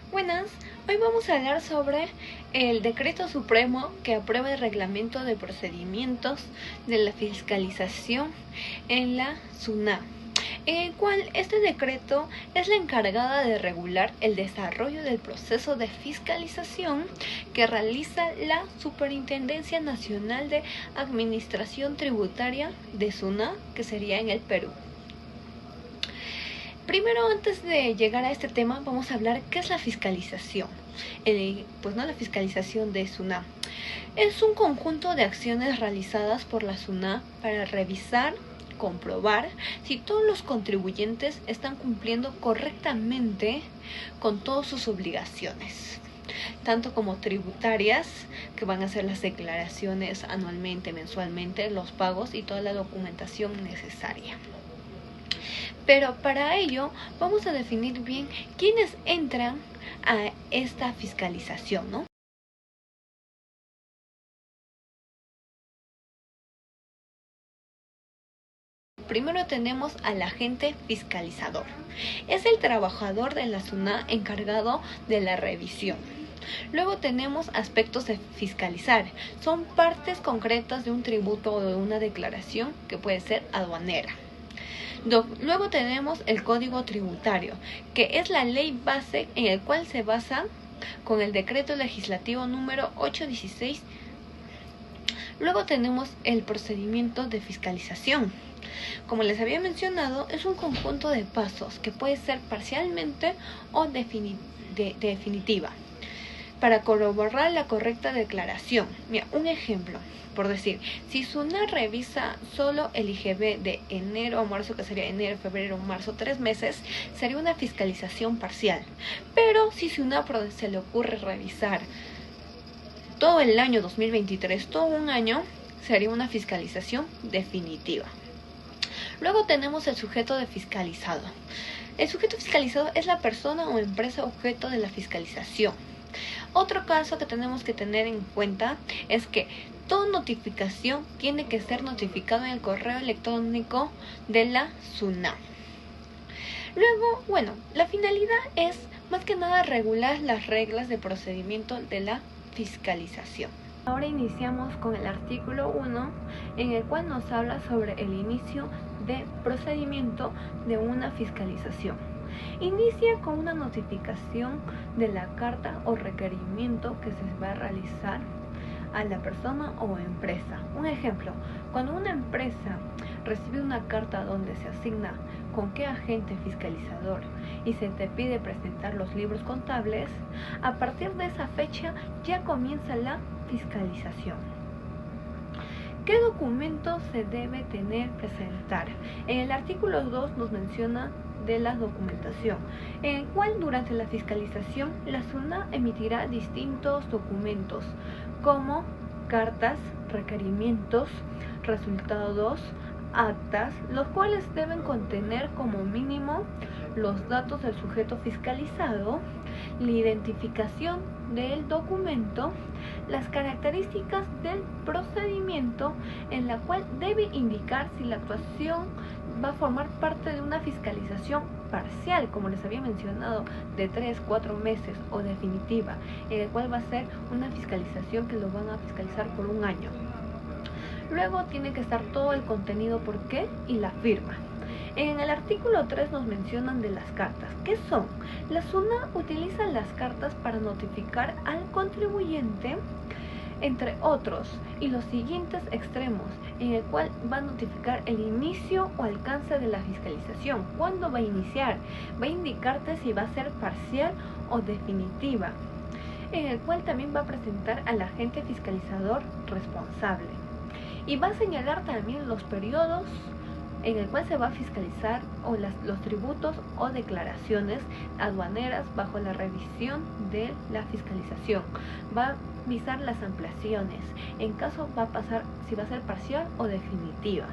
Buenas, hoy vamos a hablar sobre el Decreto Supremo que aprueba el Reglamento de Procedimientos de la Fiscalización en la SUNAT, en el cual este decreto es la encargada de regular el desarrollo del proceso de fiscalización que realiza la Superintendencia Nacional de Administración Tributaria de SUNAT, que sería en el Perú. Primero, antes de llegar a este tema, vamos a hablar qué es la fiscalización. La fiscalización de SUNAT es un conjunto de acciones realizadas por la SUNAT para revisar, comprobar si todos los contribuyentes están cumpliendo correctamente con todas sus obligaciones, tanto como tributarias, que van a hacer las declaraciones anualmente, mensualmente, los pagos y toda la documentación necesaria. Pero para ello vamos a definir bien quiénes entran a esta fiscalización, ¿no? Primero tenemos al agente fiscalizador. Es el trabajador de la SUNAT encargado de la revisión. Luego tenemos aspectos de fiscalizar. Son partes concretas de un tributo o de una declaración que puede ser aduanera. Luego tenemos el Código Tributario, que es la ley base en el cual se basa con el Decreto Legislativo número 816. Luego tenemos el procedimiento de fiscalización. Como les había mencionado, es un conjunto de pasos que puede ser parcialmente o definitiva para corroborar la correcta declaración. Mira, un ejemplo. Por decir, si SUNAT revisa solo el IGB de enero a marzo, que sería enero, febrero, marzo, 3 meses, sería una fiscalización parcial. Pero si SUNAT se le ocurre revisar todo el año 2023, todo un año, sería una fiscalización definitiva. Luego tenemos el sujeto de fiscalizado. El sujeto fiscalizado es la persona o empresa objeto de la fiscalización. Otro caso que tenemos que tener en cuenta es que toda notificación tiene que ser notificada en el correo electrónico de la SUNAT. Luego, la finalidad es más que nada regular las reglas de procedimiento de la fiscalización. Ahora iniciamos con el artículo 1, en el cual nos habla sobre el inicio de procedimiento de una fiscalización. Inicia con una notificación de la carta o requerimiento que se va a realizar a la persona o empresa. Un ejemplo, cuando una empresa recibe una carta donde se asigna con qué agente fiscalizador y se te pide presentar los libros contables, a partir de esa fecha ya comienza la fiscalización. ¿Qué documentos se debe presentar? En el artículo 2 nos menciona de la documentación, en el cual durante la fiscalización la SUNAT emitirá distintos documentos como cartas, requerimientos, resultados, actas, los cuales deben contener como mínimo los datos del sujeto fiscalizado, la identificación del documento, las características del procedimiento en la cual debe indicar si la actuación va a formar parte de una fiscalización parcial, como les había mencionado, de 3-4 meses o definitiva, en el cual va a ser una fiscalización que lo van a fiscalizar por un año. Luego tiene que estar todo el contenido por qué y la firma. En el artículo 3 nos mencionan de las cartas. ¿Qué son? La SUNAT utiliza las cartas para notificar al contribuyente, entre otros, y los siguientes extremos, en el cual va a notificar el inicio o alcance de la fiscalización. ¿Cuándo va a iniciar? Va a indicarte si va a ser parcial o definitiva, en el cual también va a presentar al agente fiscalizador responsable. Y va a señalar también los periodos en el cual se va a fiscalizar los tributos o declaraciones aduaneras bajo la revisión de la fiscalización. Va a visar las ampliaciones, en caso va a pasar si va a ser parcial o definitiva.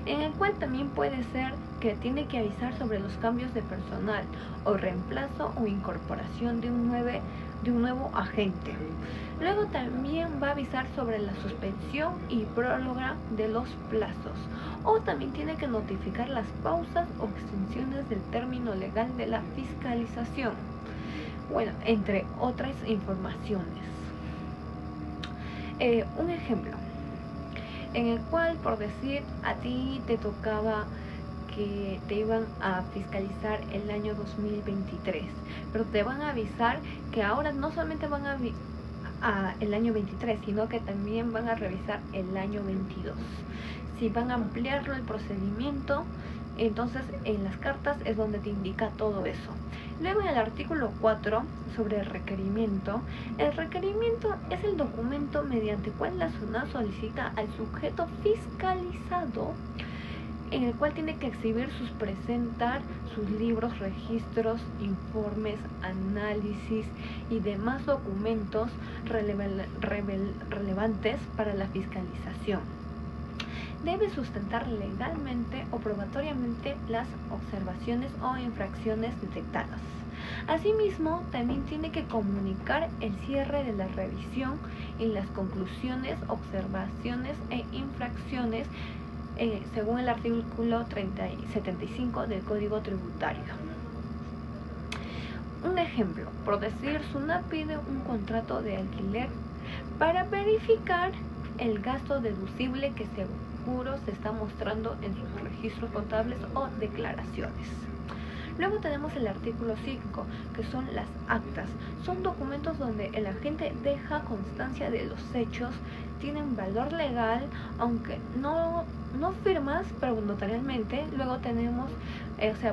En el cual también puede ser que tiene que avisar sobre los cambios de personal o reemplazo o incorporación de un nuevo agente. Luego también va a avisar sobre la suspensión y prórroga de los plazos, o también tiene que notificar las pausas o extensiones del término legal de la fiscalización. Bueno, entre otras informaciones. Un ejemplo, en el cual, por decir, a ti te tocaba que te iban a fiscalizar el año 2023, pero te van a avisar que ahora no solamente van a el año 23, sino que también van a revisar el año 22. Si van a ampliarlo el procedimiento, entonces en las cartas es donde te indica todo eso. Luego en el artículo 4 sobre el requerimiento es el documento mediante cual la SUNAT solicita al sujeto fiscalizado, en el cual tiene que exhibir presentar sus libros, registros, informes, análisis y demás documentos relevantes para la fiscalización. Debe sustentar legalmente o probatoriamente las observaciones o infracciones detectadas. Asimismo, también tiene que comunicar el cierre de la revisión y las conclusiones, observaciones e infracciones según el artículo 75 del Código Tributario. Un ejemplo, por decir, SUNAT pide un contrato de alquiler para verificar el gasto deducible que seguro se está mostrando en sus registros contables o declaraciones. Luego tenemos el artículo 5, que son las actas. Son documentos donde el agente deja constancia de los hechos, tienen valor legal, aunque no firmas, pero notarialmente. Luego tenemos,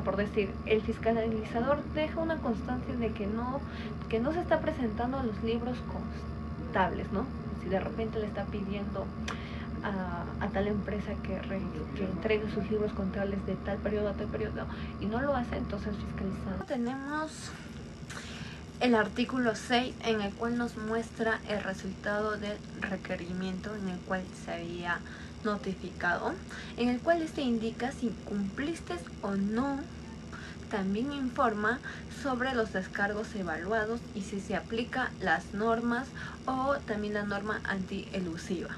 por decir, el fiscalizador deja una constancia de que no se está presentando los libros contables, ¿no? Si de repente le está pidiendo a tal empresa que entregue sus libros contables de tal periodo a tal periodo y no lo hace, entonces fiscalizado. Tenemos el artículo 6, en el cual nos muestra el resultado del requerimiento en el cual se había notificado, en el cual este indica si cumpliste o no. También informa sobre los descargos evaluados y si se aplica las normas o también la norma antielusiva.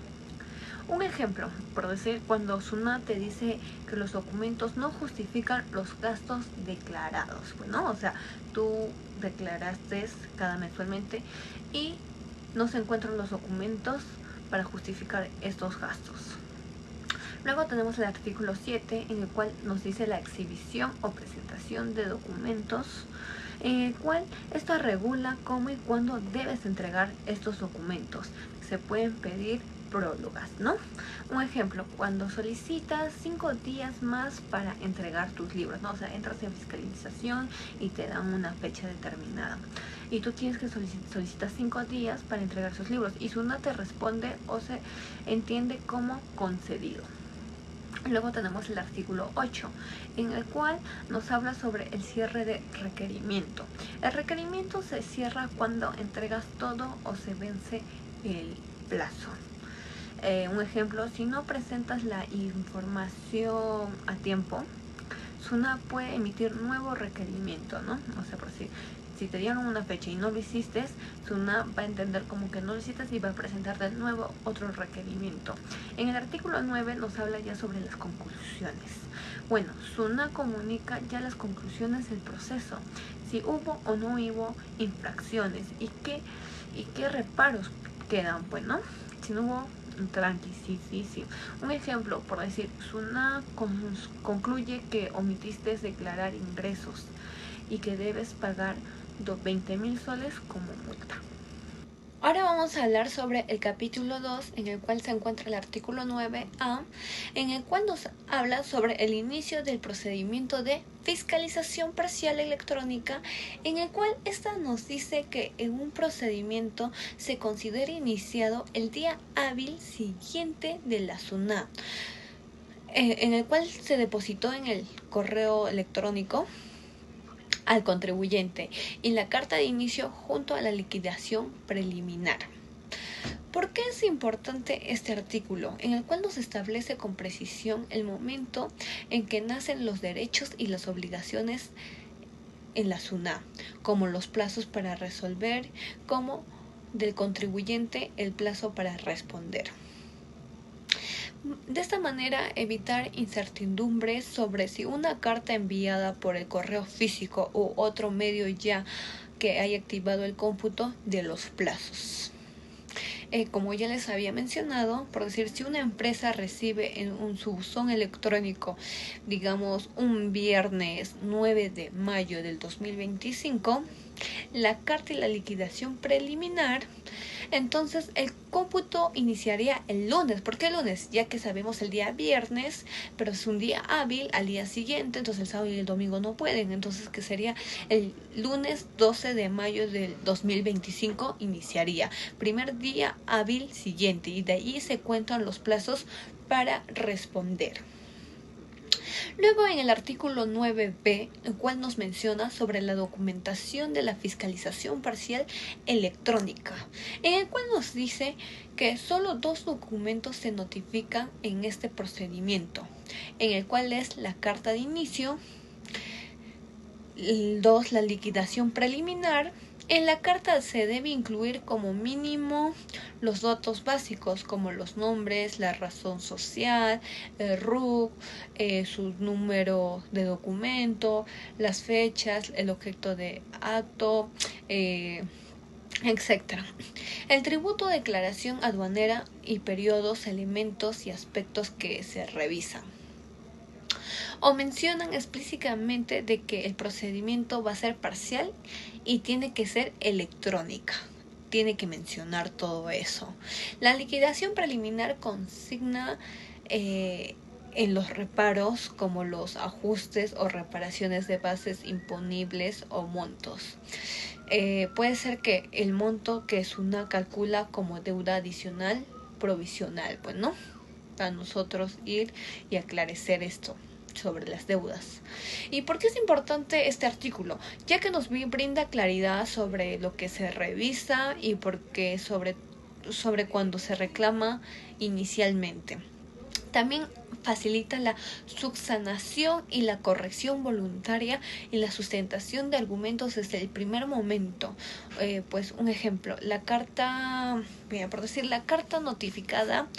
Un ejemplo, por decir, cuando SUNAT te dice que los documentos no justifican los gastos declarados, bueno, o sea, tú declaraste cada mensualmente y no se encuentran los documentos para justificar estos gastos. Luego tenemos el artículo 7, en el cual nos dice la exhibición o presentación de documentos, en el cual esto regula cómo y cuándo debes entregar estos documentos. Se pueden pedir prólogas, ¿no? Un ejemplo, cuando solicitas 5 días más para entregar tus libros, ¿no? O sea, entras en fiscalización y te dan una fecha determinada. Y tú tienes que solicitar 5 días para entregar sus libros. Y SUNAT te responde o se entiende como concedido. Luego tenemos el artículo 8, en el cual nos habla sobre el cierre de requerimiento. El requerimiento se cierra cuando entregas todo o se vence el plazo. Un ejemplo, si no presentas la información a tiempo, SUNAT puede emitir nuevo requerimiento, ¿no? O sea, por si te dieron una fecha y no lo hiciste, SUNAT va a entender como que no lo hiciste y va a presentar de nuevo otro requerimiento. En el artículo 9 nos habla ya sobre las conclusiones. Bueno, SUNAT comunica ya las conclusiones del proceso, si hubo o no hubo infracciones y qué reparos quedan, pues, ¿no? Si no hubo, tranqui, sí. Un ejemplo, por decir, SUNAT concluye que omitiste declarar ingresos y que debes pagar 20.000 soles como multa. Ahora vamos a hablar sobre el capítulo 2, en el cual se encuentra el artículo 9A, en el cual nos habla sobre el inicio del procedimiento de fiscalización parcial electrónica, en el cual esta nos dice que en un procedimiento se considera iniciado el día hábil siguiente de la SUNAT, en el cual se depositó en el correo electrónico al contribuyente y la carta de inicio junto a la liquidación preliminar. ¿Por qué es importante este artículo? En el cual nos establece con precisión el momento en que nacen los derechos y las obligaciones en la SUNAT, como los plazos para resolver, como del contribuyente el plazo para responder. De esta manera, evitar incertidumbres sobre si una carta enviada por el correo físico u otro medio ya que haya activado el cómputo de los plazos. Como ya les había mencionado, por decir, si una empresa recibe en su buzón electrónico, digamos, un viernes 9 de mayo del 2025, la carta y la liquidación preliminar, entonces el cómputo iniciaría el lunes. ¿Por qué el lunes? Ya que sabemos el día viernes, pero es un día hábil al día siguiente, entonces el sábado y el domingo no pueden. Entonces, que sería el lunes 12 de mayo del 2025 iniciaría. Primer día hábil siguiente, y de ahí se cuentan los plazos para responder. Luego, en el artículo 9b, el cual nos menciona sobre la documentación de la fiscalización parcial electrónica, en el cual nos dice que solo 2 documentos se notifican en este procedimiento, en el cual es la carta de inicio, 2, la liquidación preliminar. En la carta se debe incluir como mínimo los datos básicos como los nombres, la razón social, el RUC, su número de documento, las fechas, el objeto de acto, etc. El tributo, declaración aduanera y periodos, elementos y aspectos que se revisan. O mencionan explícitamente de que el procedimiento va a ser parcial y tiene que ser electrónica. Tiene que mencionar todo eso. La liquidación preliminar consigna en los reparos como los ajustes o reparaciones de bases imponibles o montos. Puede ser que el monto que SUNAT calcula como deuda adicional provisional, pues, ¿no? Para nosotros ir y aclarecer esto sobre las deudas. ¿Y por qué es importante este artículo? Ya que nos brinda claridad sobre lo que se revisa y porque sobre cuando se reclama inicialmente. También facilita la subsanación y la corrección voluntaria y la sustentación de argumentos desde el primer momento. Pues un ejemplo, la carta, por decir, la carta notificada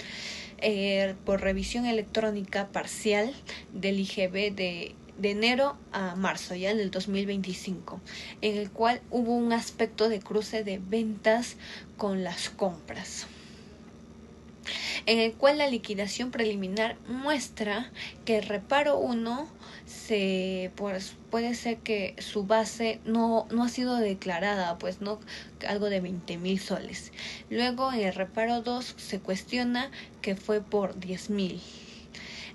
por revisión electrónica parcial del IGB de enero a marzo, ya en el 2025, en el cual hubo un aspecto de cruce de ventas con las compras, en el cual la liquidación preliminar muestra que el reparo 1 puede ser que su base no ha sido declarada, pues no, algo de 20,000 soles. Luego en el reparo 2 se cuestiona que fue por 10,000.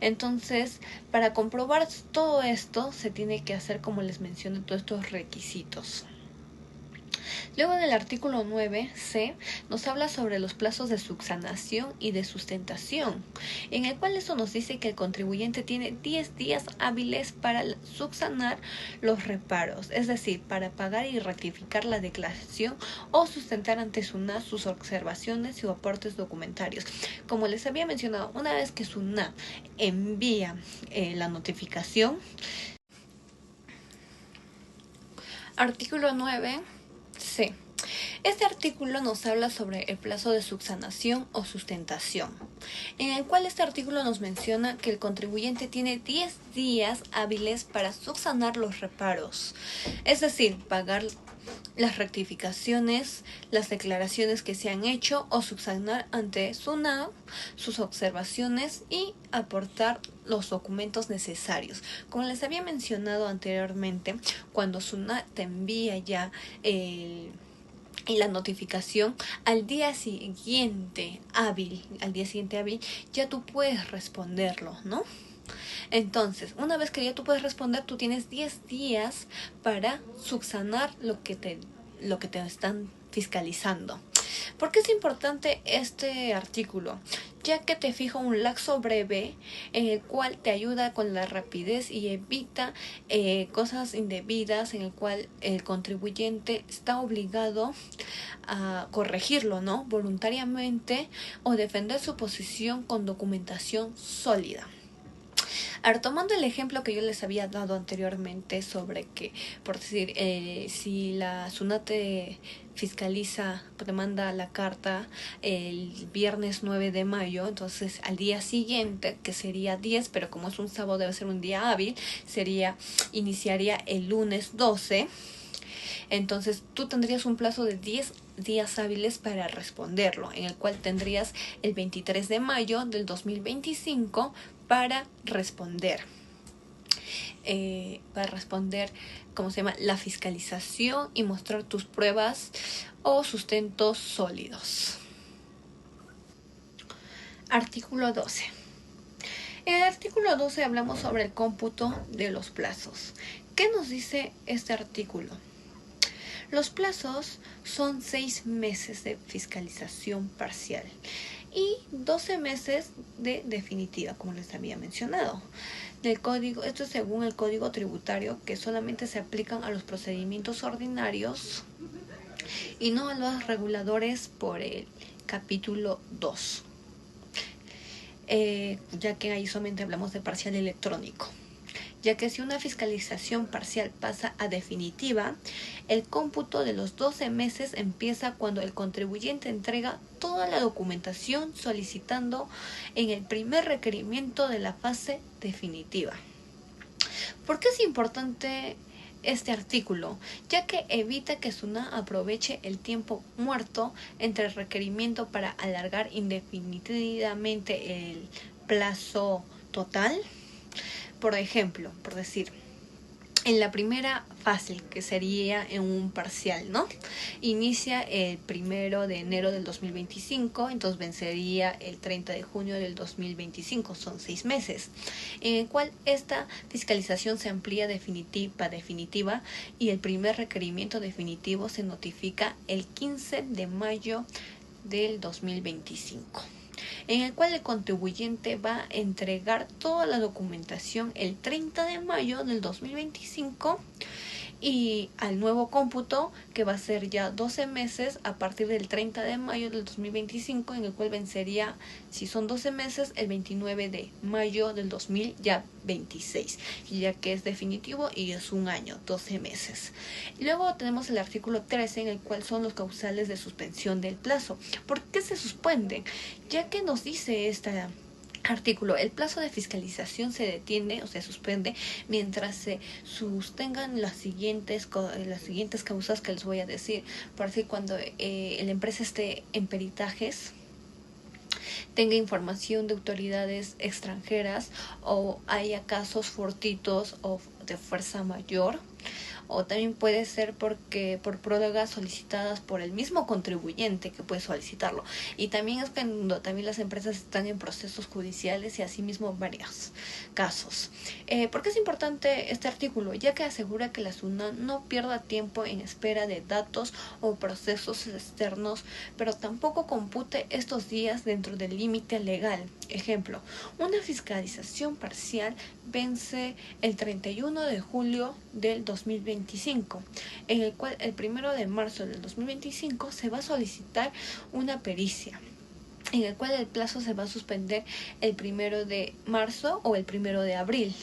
Entonces, para comprobar todo esto se tiene que hacer, como les mencioné, todos estos requisitos. Luego, en el artículo 9c nos habla sobre los plazos de subsanación y de sustentación, en el cual eso nos dice que el contribuyente tiene 10 días hábiles para subsanar los reparos, es decir, para pagar y rectificar la declaración o sustentar ante SUNAT sus observaciones y aportes documentarios. Como les había mencionado, una vez que SUNAT envía la notificación, artículo 9. Sí. Este artículo nos habla sobre el plazo de subsanación o sustentación, en el cual este artículo nos menciona que el contribuyente tiene 10 días hábiles para subsanar los reparos, es decir, pagar las rectificaciones, las declaraciones que se han hecho o subsanar ante SUNAT sus observaciones y aportar los documentos necesarios. Como les había mencionado anteriormente, cuando SUNAT te envía ya la notificación, al día siguiente hábil, ya tú puedes responderlo, ¿no? Entonces, una vez que ya tú puedes responder, tú tienes 10 días para subsanar lo que te están fiscalizando. ¿Por qué es importante este artículo? Ya que te fija un lapso breve en el cual te ayuda con la rapidez y evita cosas indebidas, en el cual el contribuyente está obligado a corregirlo, ¿no? Voluntariamente, o defender su posición con documentación sólida. Ahora, tomando el ejemplo que yo les había dado anteriormente sobre que, por decir, si la SUNAT te fiscaliza, te manda la carta el viernes 9 de mayo, entonces al día siguiente, que sería 10, pero como es un sábado debe ser un día hábil, iniciaría el lunes 12. Entonces tú tendrías un plazo de 10 días hábiles para responderlo, en el cual tendrías el 23 de mayo del 2025 para responder. ¿Cómo se llama? La fiscalización y mostrar tus pruebas o sustentos sólidos. Artículo 12. En el artículo 12 hablamos sobre el cómputo de los plazos. ¿Qué nos dice este artículo? Los plazos son 6 meses de fiscalización parcial y 12 meses de definitiva, como les había mencionado. Esto es según el Código Tributario, que solamente se aplican a los procedimientos ordinarios y no a los reguladores por el capítulo 2, ya que ahí solamente hablamos de parcial electrónico. Ya que si una fiscalización parcial pasa a definitiva, el cómputo de los 12 meses empieza cuando el contribuyente entrega toda la documentación solicitando en el primer requerimiento de la fase definitiva. ¿Por qué es importante este artículo? Ya que evita que SUNAT aproveche el tiempo muerto entre el requerimiento para alargar indefinidamente el plazo total. Por ejemplo, por decir, en la primera fase, que sería en un parcial, ¿no? Inicia el 1 de enero del 2025, entonces vencería el 30 de junio del 2025, son 6 meses, en el cual esta fiscalización se amplía definitiva y el primer requerimiento definitivo se notifica el 15 de mayo del 2025. En el cual el contribuyente va a entregar toda la documentación el 30 de mayo del 2025 y al nuevo cómputo, que va a ser ya 12 meses a partir del 30 de mayo del 2025, en el cual vencería, si son 12 meses, el 29 de mayo del 2026, ya que es definitivo y es un año, 12 meses. Y luego tenemos el artículo 13, en el cual son los causales de suspensión del plazo. ¿Por qué se suspenden? Ya que nos dice esta artículo, el plazo de fiscalización se detiene o se suspende mientras se sostengan las siguientes causas que les voy a decir. Por así, cuando la empresa esté en peritajes, tenga información de autoridades extranjeras o haya casos fortuitos o de fuerza mayor, o también puede ser por prórrogas solicitadas por el mismo contribuyente que puede solicitarlo. Y también es cuando también las empresas están en procesos judiciales y asimismo varios casos. ¿Por qué es importante este artículo? Ya que asegura que la SUNAT no pierda tiempo en espera de datos o procesos externos, pero tampoco compute estos días dentro del límite legal. Ejemplo, una fiscalización parcial vence el 31 de julio del 2025, en el cual el 1 de marzo del 2025 se va a solicitar una pericia, en el cual el plazo se va a suspender el 1 de marzo o el 1 de abril.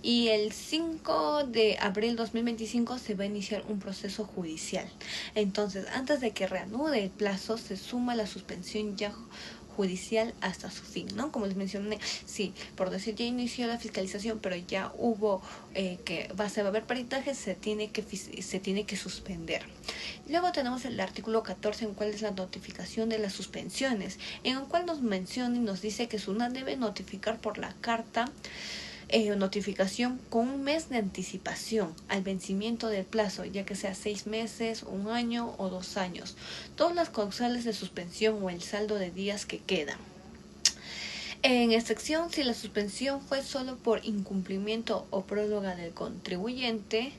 Y el 5 de abril 2025 se va a iniciar un proceso judicial. Entonces, antes de que reanude el plazo, se suma la suspensión ya judicial hasta su fin, ¿no? Como les mencioné, sí, por decir, ya inició la fiscalización, pero ya hubo se va a haber peritaje, se tiene que suspender. Luego tenemos el artículo 14, en el cual es la notificación de las suspensiones, en el cual nos menciona y nos dice que SUNAT debe notificar por la carta notificación con un mes de anticipación al vencimiento del plazo, ya que sea 6 meses, 1 año o 2 años, todas las causales de suspensión o el saldo de días que quedan. En excepción, si la suspensión fue solo por incumplimiento o prórroga del contribuyente,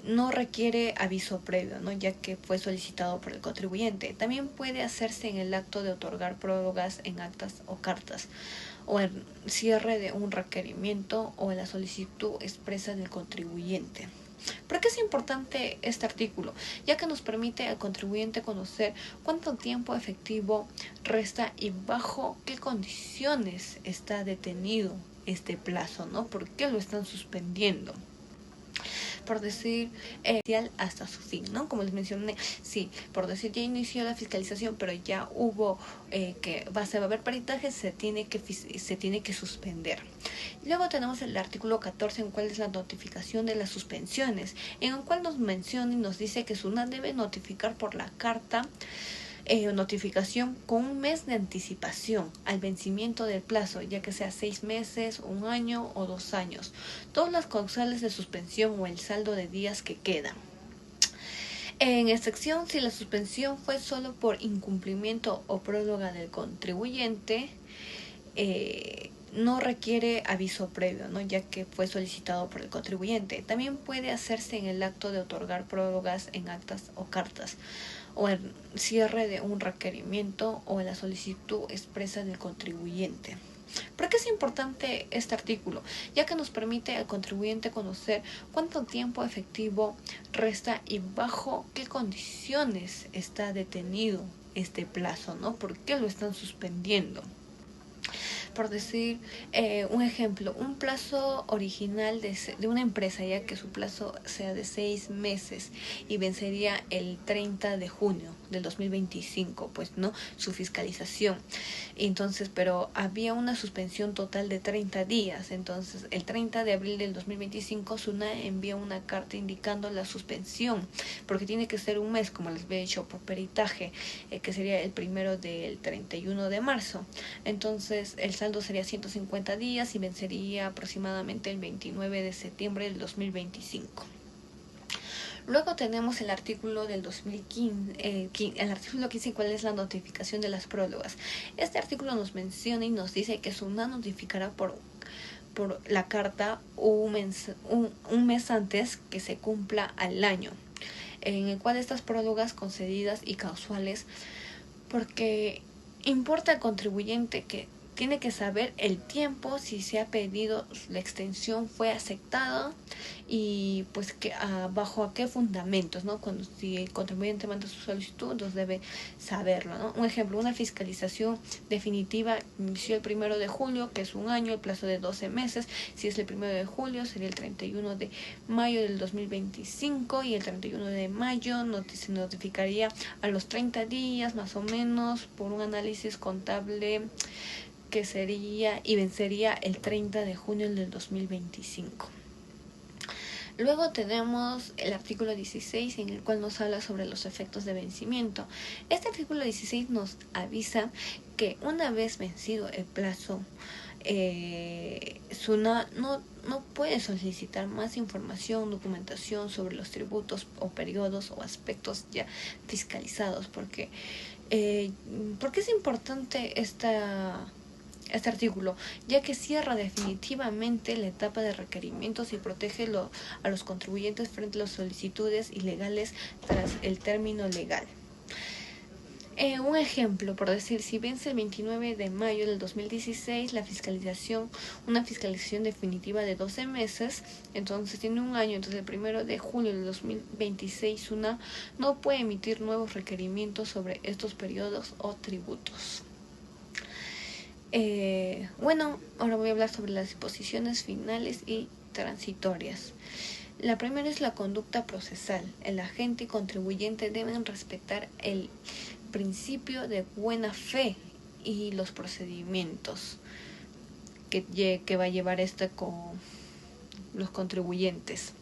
no requiere aviso previo, ¿no? Ya que fue solicitado por el contribuyente. También puede hacerse en el acto de otorgar prórrogas en actas o cartas, o en cierre de un requerimiento o en la solicitud expresa del contribuyente. ¿Por qué es importante este artículo? Ya que nos permite al contribuyente conocer cuánto tiempo efectivo resta y bajo qué condiciones está detenido este plazo, ¿no? ¿Por qué lo están suspendiendo? Por decir, hasta su fin, ¿no? Como les mencioné, sí, por decir, ya inició la fiscalización, pero ya hubo se va a haber peritaje, se tiene que suspender. Luego tenemos el artículo 14, en el cual es la notificación de las suspensiones, en el cual nos menciona y nos dice que SUNAT debe notificar por la carta notificación con un mes de anticipación al vencimiento del plazo, ya que sea 6 meses, 1 año o 2 años, todas las causales de suspensión o el saldo de días que quedan. En excepción, si la suspensión fue solo por incumplimiento o prórroga del contribuyente, no requiere aviso previo, ¿no? Ya que fue solicitado por el contribuyente. También puede hacerse en el acto de otorgar prórrogas en actas o cartas, o en cierre de un requerimiento o en la solicitud expresa del contribuyente. ¿Por qué es importante este artículo? Ya que nos permite al contribuyente conocer cuánto tiempo efectivo resta y bajo qué condiciones está detenido este plazo, ¿no? ¿Por qué lo están suspendiendo? Por decir un ejemplo, un plazo original de una empresa, ya que su plazo sea de 6 meses y vencería el 30 de junio del 2025, pues no, su fiscalización. Entonces, pero había una suspensión total de 30 días. Entonces, el 30 de abril del 2025, SUNAT envía una carta indicando la suspensión, porque tiene que ser un mes, como les había dicho, por peritaje, que sería el primero del 31 de marzo. Entonces, el saldo sería 150 días y vencería aproximadamente el 29 de septiembre del 2025. Luego tenemos el artículo del 2015, el artículo 15, cuál es la notificación de las prórrogas. Este artículo nos menciona y nos dice que SUNAT notificará por la carta un mes antes que se cumpla al año, en el cual estas prórrogas concedidas y causales, porque importa al contribuyente que tiene que saber el tiempo, si se ha pedido la extensión fue aceptada y pues que bajo a qué fundamentos, ¿no? Cuando si el contribuyente manda su solicitud, entonces debe saberlo, ¿no? Un ejemplo, una fiscalización definitiva inició el 1 de julio, que es un año, el plazo de 12 meses. Si es el 1 de julio, sería el 31 de mayo del 2025 y el 31 de mayo se notificaría a los 30 días más o menos por un análisis contable que sería y vencería el 30 de junio del 2025. Luego tenemos el artículo 16, en el cual nos habla sobre los efectos de vencimiento. Este artículo 16 nos avisa que una vez vencido el plazo, SUNAT no puede solicitar más información, documentación sobre los tributos o periodos o aspectos ya fiscalizados. Porque es importante este artículo, ya que cierra definitivamente la etapa de requerimientos y protege a los contribuyentes frente a las solicitudes ilegales tras el término legal. Un ejemplo, por decir, si vence el 29 de mayo del 2016 una fiscalización definitiva de 12 meses, entonces tiene un año, entonces el 1 de julio del 2026 SUNAT no puede emitir nuevos requerimientos sobre estos periodos o tributos. Bueno, ahora voy a hablar sobre las disposiciones finales y transitorias. La primera es la conducta procesal. El agente y contribuyente deben respetar el principio de buena fe y los procedimientos que va a llevar con los contribuyentes.